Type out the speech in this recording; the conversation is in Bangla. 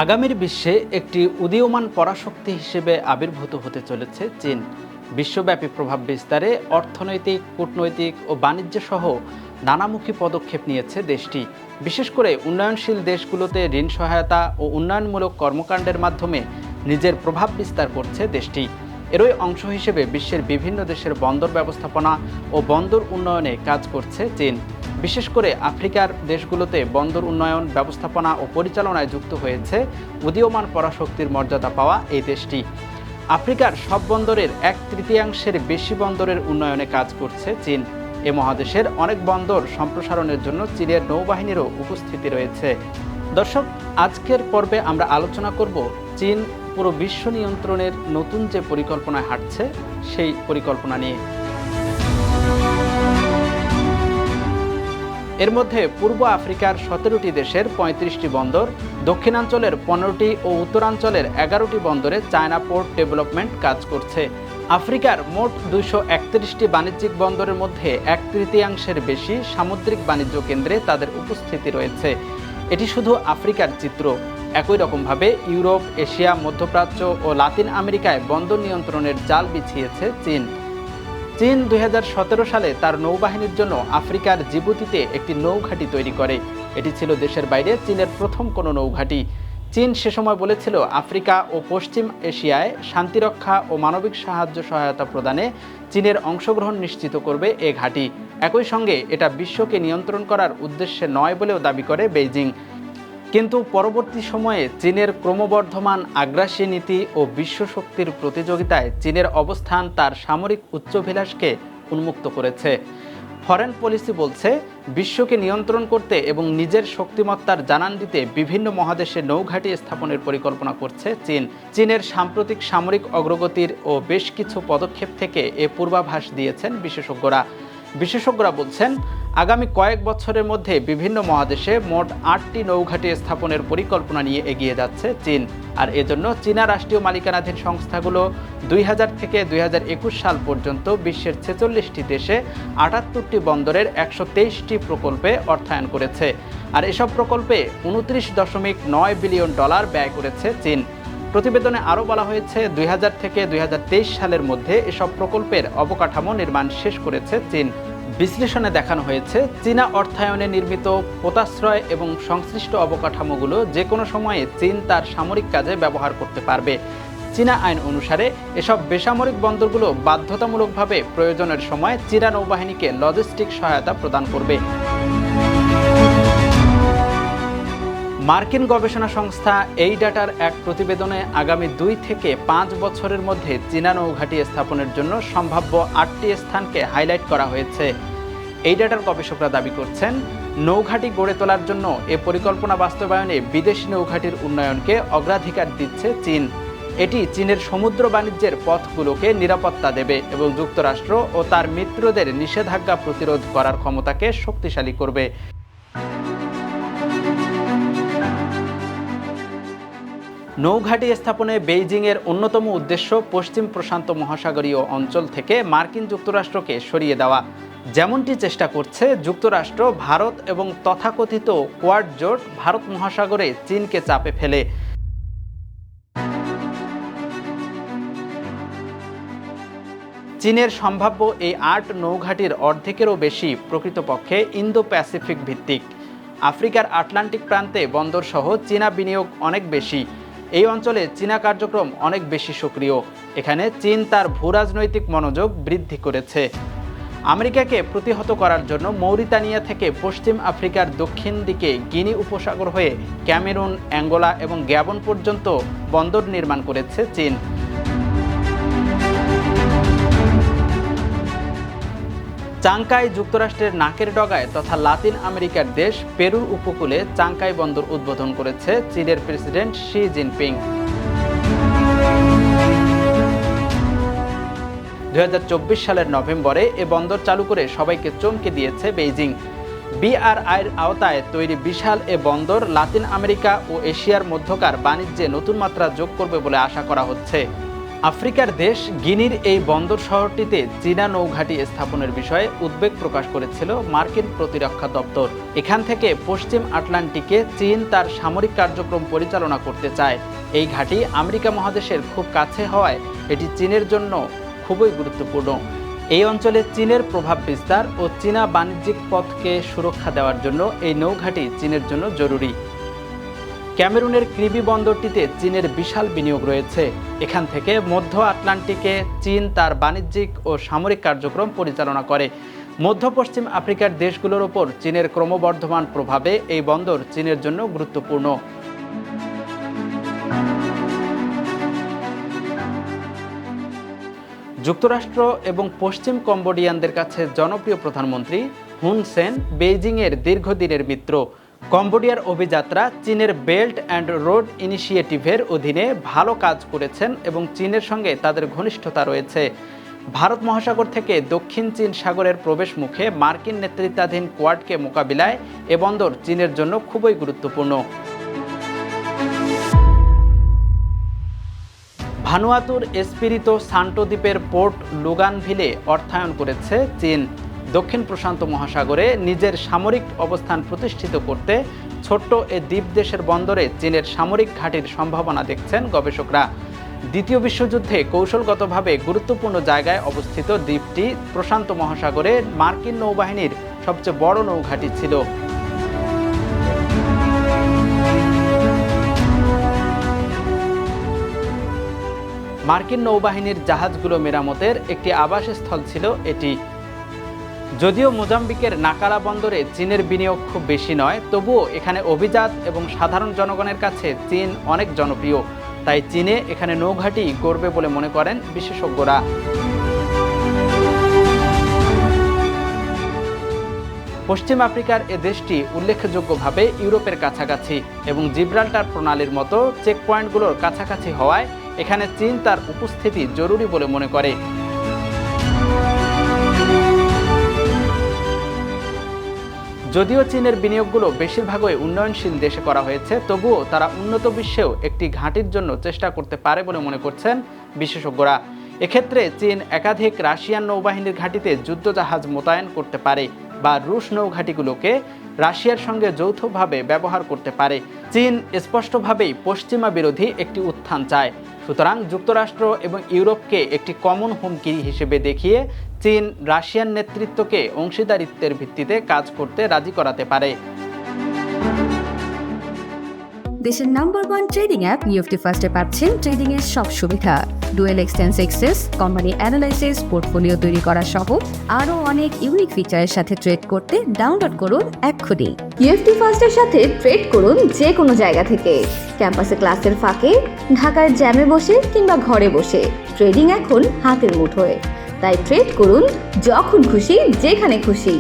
আগামীর বিশ্বে একটি উদীয়মান পরাশক্তি হিসেবে আবির্ভূত হতে চলেছে চীন। বিশ্বব্যাপী প্রভাব বিস্তারে অর্থনৈতিক, কূটনৈতিক ও বাণিজ্য সহ নানামুখী পদক্ষেপ নিয়েছে দেশটি। বিশেষ করে উন্নয়নশীল দেশগুলোতে ঋণ সহায়তা ও উন্নয়নমূলক কর্মকাণ্ডের মাধ্যমে নিজের প্রভাব বিস্তার করছে দেশটি। এরই অংশ হিসেবে বিশ্বের বিভিন্ন দেশের বন্দর ব্যবস্থাপনা ও বন্দর উন্নয়নে কাজ করছে চীন। বিশেষ করে আফ্রিকার দেশগুলোতে বন্দর উন্নয়ন, ব্যবস্থাপনা ও পরিচালনায় যুক্ত হয়েছে উদীয়মান পরাশক্তির মর্যাদা পাওয়া এই দেশটি। আফ্রিকার সব বন্দরের 1/3 বেশি বন্দরের উন্নয়নে কাজ করছে চীন। এ মহাদেশের অনেক বন্দর সম্প্রসারণের জন্য চীনের নৌবাহিনীরও উপস্থিতি রয়েছে। দর্শক, আজকের পর্বে আমরা আলোচনা করব চীন পুরো বিশ্ব নিয়ন্ত্রণের নতুন যে পরিকল্পনায় হাঁটছে সেই পরিকল্পনা নিয়ে। এর মধ্যে পূর্ব আফ্রিকার 17টি দেশের 35টি বন্দর, দক্ষিণাঞ্চলের 15টি ও উত্তরাঞ্চলের 11টি বন্দরে চায়না পোর্ট ডেভেলপমেন্ট কাজ করছে। আফ্রিকার মোট 231টি বাণিজ্যিক বন্দরের মধ্যে 1/3 বেশি সামুদ্রিক বাণিজ্য কেন্দ্রে তাদের উপস্থিতি রয়েছে। এটি শুধু আফ্রিকার চিত্র। একই রকমভাবে ইউরোপ, এশিয়া, মধ্যপ্রাচ্য ও লাতিন আমেরিকায় বন্দর নিয়ন্ত্রণের জাল বিছিয়েছে চীন। চীন 2017 সালে তার নৌবাহিনীর জন্য আফ্রিকার জিবুতিতে একটি নৌঘাঁটি তৈরি করে। এটি ছিল দেশের বাইরে চীনের প্রথম কোনো নৌঘাঁটি। চীন সে সময় বলেছিল আফ্রিকা ও পশ্চিম এশিয়ায় শান্তিরক্ষা ও মানবিক সাহায্য সহায়তা প্রদানে চীনের অংশগ্রহণ নিশ্চিত করবে এ ঘাঁটি। একই সঙ্গে এটা বিশ্বকে নিয়ন্ত্রণ করার উদ্দেশ্যে নয় বলেও দাবি করে বেইজিং। কিন্তু পরবর্তী সময়ে চীনের ক্রমবর্ধমান আগ্রাসী নীতি ও বিশ্বশক্তির প্রতিযোগিতায় চীনের অবস্থান তার সামরিক উচ্চাভিলাষকে উন্মুক্ত করেছে। ফরেন পলিসি বলছে, বিশ্বকে নিয়ন্ত্রণ করতে এবং নিজের শক্তিমত্তার জানান দিতে বিভিন্ন মহাদেশে নৌঘাঁটি স্থাপনের পরিকল্পনা করছে চীন। চীনের সাম্প্রতিক সামরিক অগ্রগতির ও বেশ কিছু পদক্ষেপ থেকে এ পূর্বাভাস দিয়েছেন বিশেষজ্ঞরা বলছেন, আগামী কয়েক বছরের মধ্যে বিভিন্ন মহাদেশে মোট 8টি নৌঘাঁটি স্থাপনের পরিকল্পনা নিয়ে এগিয়ে যাচ্ছে চীন। আর এজন্য চীনা রাষ্ট্রীয় মালিকানাধীন সংস্থাগুলো 2000 থেকে 2021 সাল পর্যন্ত বিশ্বের 46টি দেশে 78টি বন্দরের 123টি প্রকল্পে অর্থায়ন করেছে। আর এসব প্রকল্পে $29.9 বিলিয়ন ব্যয় করেছে চীন। প্রতিবেদনে আরও বলা হয়েছে, 2000 থেকে 2023 সালের মধ্যে এসব প্রকল্পের অবকাঠামো নির্মাণ শেষ করেছে চীন। বিশ্লেষণে দেখানো হয়েছে, চীনা অর্থায়নে নির্মিত পোতাশ্রয় এবং সংশ্লিষ্ট অবকাঠামোগুলো যে কোনো সময়ে চীন তার সামরিক কাজে ব্যবহার করতে পারবে। চীনা আইন অনুসারে এসব বেসামরিক বন্দরগুলো বাধ্যতামূলকভাবে প্রয়োজনের সময় চীনা নৌবাহিনীকে লজিস্টিক সহায়তা প্রদান করবে। মার্কিন গবেষণা সংস্থা এই ডাটার এক প্রতিবেদনে আগামী 2 থেকে 5 বছরের মধ্যে চীনা নৌঘাঁটি স্থাপনের জন্য সম্ভাব্য 8টি স্থানকে হাইলাইট করা হয়েছে। এই ডাটার গবেষকরা দাবি করছেন, নৌঘাঁটি গড়ে তোলার জন্য এ পরিকল্পনা বাস্তবায়নে বিদেশি নৌঘাঁটির উন্নয়নকে অগ্রাধিকার দিচ্ছে চীন। এটি চীনের সমুদ্র বাণিজ্যের পথগুলোকে নিরাপত্তা দেবে এবং যুক্তরাষ্ট্র ও তার মিত্রদের নিষেধাজ্ঞা প্রতিরোধ করার ক্ষমতাকে শক্তিশালী করবে। নৌঘাঁটি স্থাপনে বেইজিংয়ের অন্যতম উদ্দেশ্য পশ্চিম প্রশান্ত মহাসাগরীয় অঞ্চল থেকে মার্কিন যুক্তরাষ্ট্রকে সরিয়ে দেওয়া। যেমনটি চেষ্টা করছে যুক্তরাষ্ট্র, ভারত এবং তথাকথিত কোয়াড জোট ভারত মহাসাগরে চীনকে চাপে ফেলে। চীনের সম্ভাব্য এই 8 নৌঘাঁটির অর্ধেকেরও বেশি প্রকৃতপক্ষে ইন্দো প্যাসিফিক ভিত্তিক। আফ্রিকার আটলান্টিক প্রান্তে বন্দরসহ চীনা বিনিয়োগ অনেক বেশি। এই অঞ্চলে চীনা কার্যক্রম অনেক বেশি সক্রিয়। এখানে চীন তার ভূরাজনৈতিক মনোযোগ বৃদ্ধি করেছে। আমেরিকাকে প্রতিহত করার জন্য মৌরিতানিয়া থেকে পশ্চিম আফ্রিকার দক্ষিণ দিকে গিনি উপসাগর হয়ে ক্যামেরুন, অ্যাঙ্গোলা এবং গ্যাবন পর্যন্ত বন্দর নির্মাণ করেছে চীন। চাংকাই যুক্তরাষ্ট্রের নাকের ডগায় তথা লাতিন আমেরিকার দেশ পেরুর উপকূলে চাংকাই বন্দর উদ্বোধন করেছে চীনের প্রেসিডেন্ট শি জিনপিং। 2024 সালের নভেম্বরে এ বন্দর চালু করে সবাইকে চমকে দিয়েছে বেইজিং। বিআরআইয়ের আওতায় তৈরি বিশাল এ বন্দর লাতিন আমেরিকা ও এশিয়ার মধ্যকার বাণিজ্যে নতুন মাত্রা যোগ করবে বলে আশা করা হচ্ছে। আফ্রিকার দেশ গিনির এই বন্দর শহরটিতে চীনা নৌঘাঁটি স্থাপনের বিষয়ে উদ্বেগ প্রকাশ করেছিল মার্কিন প্রতিরক্ষা দপ্তর। এখান থেকে পশ্চিম আটলান্টিকে চীন তার সামরিক কার্যক্রম পরিচালনা করতে চায়। এই ঘাঁটি আমেরিকা মহাদেশের খুব কাছে হওয়ায় এটি চীনের জন্য খুবই গুরুত্বপূর্ণ। এই অঞ্চলে চীনের প্রভাব বিস্তার ও চীনা বাণিজ্যিক পথকে সুরক্ষা দেওয়ার জন্য এই নৌঘাঁটি চীনের জন্য জরুরি। ক্যামেরুনের ক্রিবি বন্দরটিতে চীনের বিশাল বিনিয়োগ রয়েছে। এখান থেকে মধ্য আটলান্টিকে চীন তার বাণিজ্যিক ও সামরিক কার্যক্রম পরিচালনা করে। মধ্য পশ্চিম আফ্রিকার দেশগুলোর ওপর চীনের ক্রমবর্ধমান প্রভাবে এই বন্দর চীনের জন্য গুরুত্বপূর্ণ। যুক্তরাষ্ট্র এবং পশ্চিম কম্বোডিয়ানদের কাছে জনপ্রিয় প্রধানমন্ত্রী হুন সেন বেইজিংয়ের দীর্ঘদিনের মিত্র। কম্বোডিয়ার অভিযাত্রা চীনের বেল্ট অ্যান্ড রোড ইনিশিয়েটিভের অধীনে ভালো কাজ করেছেন এবং চীনের সঙ্গে তাদের ঘনিষ্ঠতা রয়েছে। ভারত মহাসাগর থেকে দক্ষিণ চীন সাগরের প্রবেশ মুখে মার্কিন নেতৃত্বাধীন কোয়াডকে মোকাবিলায় এ বন্দর চীনের জন্য খুবই গুরুত্বপূর্ণ। ভানুয়াতুর এসপিরিতো সান্টো দ্বীপের পোর্ট লুগানভিলে অর্থায়ন করেছে চীন। দক্ষিণ প্রশান্ত মহাসাগরে নিজের সামরিক অবস্থান প্রতিষ্ঠিত করতে ছোট্ট এ দ্বীপ দেশের বন্দরে চীনের সামরিক ঘাঁটির সম্ভাবনা দেখছেন গবেষকরা। দ্বিতীয় বিশ্বযুদ্ধে কৌশলগতভাবে গুরুত্বপূর্ণ জায়গায় অবস্থিত দ্বীপটি প্রশান্ত মহাসাগরে মার্কিন নৌবাহিনীর সবচেয়ে বড় নৌঘাঁটি ছিল। মার্কিন নৌবাহিনীর জাহাজগুলো মেরামতের একটি আবাসস্থল ছিল এটি। যদিও মোজাম্বিকের নাকালা বন্দরে চীনের বিনিয়োগ খুব বেশি নয়, তবুও এখানে অভিজাত এবং সাধারণ জনগণের কাছে চীন অনেক জনপ্রিয়। তাই চীনে এখানে নৌঘাঁটি গড়বে বলে মনে করেন বিশেষজ্ঞরা। পশ্চিম আফ্রিকার এ দেশটি উল্লেখযোগ্যভাবে ইউরোপের কাছাকাছি এবং জিব্রাল্টার প্রণালীর মতো চেকপয়েন্টগুলোর কাছাকাছি হওয়ায় এখানে চীন তার উপস্থিতি জরুরি বলে মনে করে। যদিও চীনের বিনিয়োগগুলো বেশিরভাগই উন্নয়নশীল দেশে করা হয়েছে, তবুও তারা উন্নত বিশ্বেও একটি ঘাঁটির জন্য চেষ্টা করতে পারে বলে মনে করছেন বিশেষজ্ঞরা। এক্ষেত্রে চীন একাধিক রাশিয়ান নৌবাহিনীর ঘাঁটিতে যুদ্ধজাহাজ মোতায়েন করতে পারে বা রুশ নৌঘাঁটিগুলোকে রাশিয়ার সঙ্গে যৌথভাবে ব্যবহার করতে পারে। চীন স্পষ্টভাবেই পশ্চিমা বিরোধী একটি উত্থান চায়। সুতরাং যুক্তরাষ্ট্র এবং ইউরোপকে একটি কমন হুমকি হিসেবে দেখিয়ে চীন রাশিয়ান নেতৃত্বকে অংশীদারিত্বের ভিত্তিতে কাজ করতে রাজি করাতে পারে। দেশের নাম্বার 1 ট্রেডিং অ্যাপ নিফটি ফার্স্টে পাচ্ছেন ট্রেডিং এর সব সুবিধা, dual exchange access, company analysis, portfolio তৈরি করা সহ আরও অনেক ইউনিক ফিচারের সাথে ট্রেড করতে ডাউনলোড করুন এক্ষুনি। নিফটি ফার্স্টের সাথে ট্রেড করুন যে কোনো জায়গা থেকে, ক্যাম্পাসে ক্লাসের ফাঁকে, ঢাকার জ্যামে বসে কিংবা ঘরে বসে। ট্রেডিং এখন হাতের মুঠোয়, তাই ট্রেড করুন যখন খুশি যেখানে খুশি।